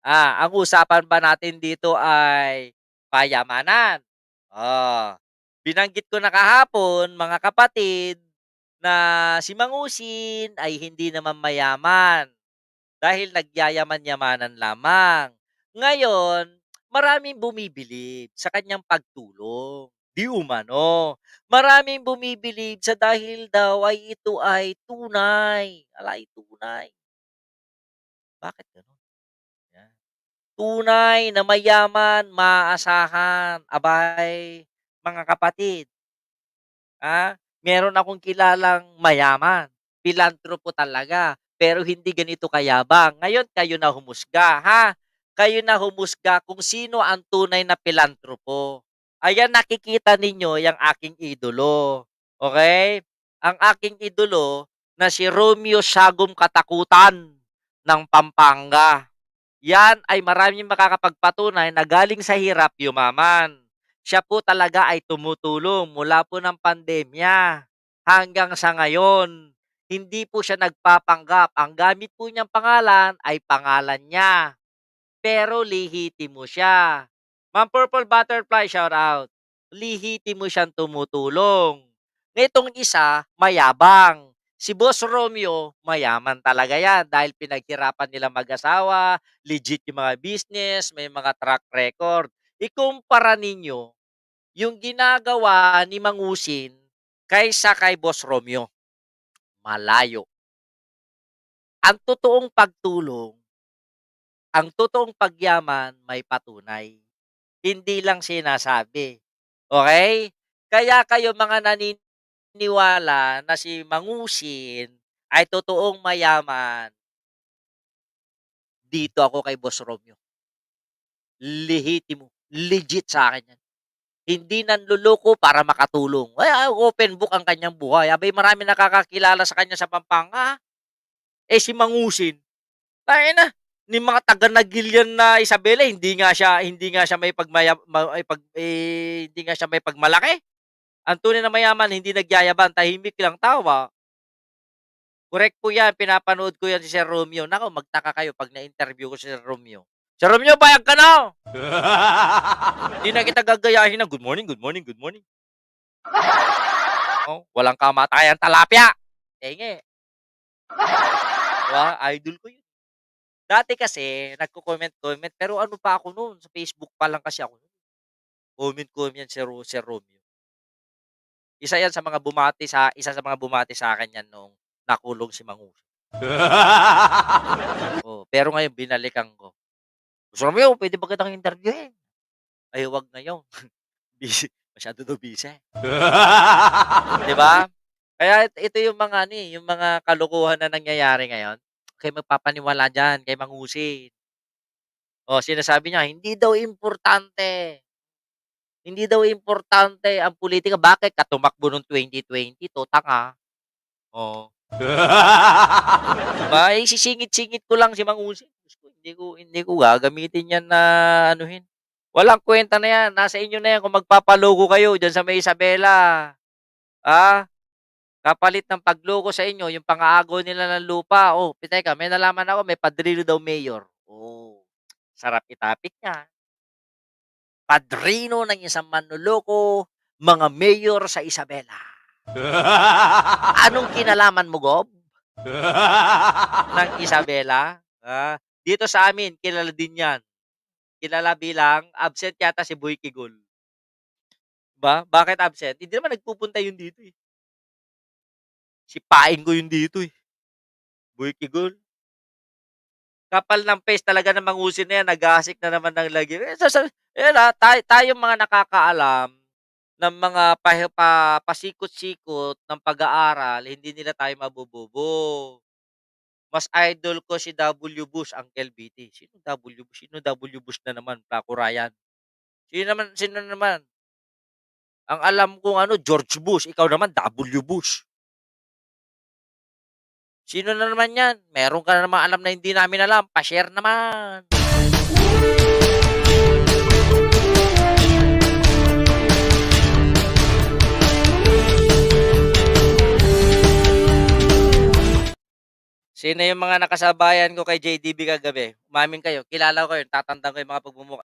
Ang usapan ba natin dito ay payamanan? Oh, binanggit ko na kahapon, mga kapatid, na si Mangusin ay hindi naman mayaman dahil nagyayaman-yamanan lamang. Ngayon, maraming bumibilib sa kanyang pagtulong. Di umano. Maraming bumibilib sa dahil daw ay ito ay tunay. Alay, tunay. Bakit ganun? Yan. Tunay na mayaman, maaasahan. Abay, mga kapatid, meron akong kilalang mayaman, pilantropo talaga, pero hindi ganito kayabang. Ngayon kayo na humusga, ha? Kayo na humusga kung sino ang tunay na pilantropo. Ayan, nakikita ninyo yung aking idolo. Okay? Ang aking idolo na si Romeo Siagom Katakutan ng Pampanga. Yan ay maraming makakapagpatunay na galing sa hirap yumaman. Siya po talaga ay tumutulong mula po ng pandemya hanggang sa ngayon. Hindi po siya nagpapanggap. Ang gamit po niyang pangalan ay pangalan niya. Pero lihitimo siya. Ma'am Purple Butterfly, shout out. Lihitimo siyang tumutulong. Nitong isa, mayabang. Si Boss Romeo, mayaman talaga yan dahil pinaghirapan nila mag-asawa, legit yung mga business, may mga track record. Ikumpara ninyo yung ginagawa ni Mangusin kaysa kay Boss Romeo. Malayo. Ang totoong pagtulong, ang totoong pagyaman may patunay. Hindi lang sinasabi. Okay? Kaya kayo mga naniniwala na si Mangusin ay totoong mayaman, dito ako kay Boss Romeo. Lehitimo, legit sa akin yan. Hindi nanloloko para makatulong. Open book ang kanyang buhay. Abay, marami nakakakilala sa kanya sa Pampanga. Si Mangusin, na ni mga taga Nagilian na Isabela, hindi nga siya may hindi nga siya may pagmalaki. Ang tunay na mayaman hindi nagyayaban, tahimik lang tawa. Correct po 'yan, pinapanood ko 'yan si Sir Romeo. Naku, magtaka kayo 'pag na-interview ko si Sir Romeo. Sir Romeo, payag ka na! Hindi na kita gagayahin ng good morning, good morning, good morning. Oh, walang kamatayan talapya. Enge. Diba? Idol ko 'yun. Dati kasi nagko-comment-comment pero ano pa ako noon, sa Facebook pa lang kasi ako no'n. Comment-comment Sir Romeo. Isa sa mga bumati sa akin 'yan noong nakulong si Manguso. Oh, pero ngayon binalikan ko. "Sir Romeo, puwede ba kitang interviewin?" "Ay, wag ngayon, busy, masyado daw busy." 'Di ba? Kaya ito yung mga ano, yung mga kalokohan na nangyayari ngayon. Huwag magpapaniwala diyan kay Mangusin. Oh, sinasabi niya, hindi daw importante ang pulitika. Bakit? Katumakbo nung 2020 'to, tanga. Oh. 'Di ba, sisingit-singit ko lang si Mangusin. Diyos ko, hindi ko gagamitin 'yan na anuhin. Walang kuwenta na 'yan, nasa inyo na 'yan kung magpapaloko kayo diyan sa may Isabela. Ah, kapalit ng pagloko sa inyo yung pang-aagaw nila ng lupa. Oh, teka, may nalaman ako may padrino daw mayor. Oh, sarap itapik niyan. Padrino ng isang manloloko, mga mayor sa Isabela. Anong kinalaman mo, Gob? Ng Isabela? Dito sa amin, kilala din yan. Kilala bilang absent yata si Boy Kigol. Ba? Bakit absent? Hindi naman nagpupunta yun dito eh. Sipain ko yun dito eh. Boy Kigol. Kapal ng face talaga ng Mangusin na yan. Nag-aasik na naman ng lagi. Tayong mga nakakaalam ng mga pasikot-sikot ng pag-aaral, hindi nila tayo mabobobo. Mas idol ko si W. Bush, Uncle BT. Sino W. Bush? Sino W. Bush na naman? Flaco Ryan. Sino naman? Ang alam kong George Bush. Ikaw naman, W. Bush. Sino na naman yan? Meron ka na naman alam na hindi namin alam. Pa-share naman. Sino yung mga nakasabayan ko kay JDB kagabi? Umamin kayo, kilala ko yun, tatandaan ko yung mga pagmumukha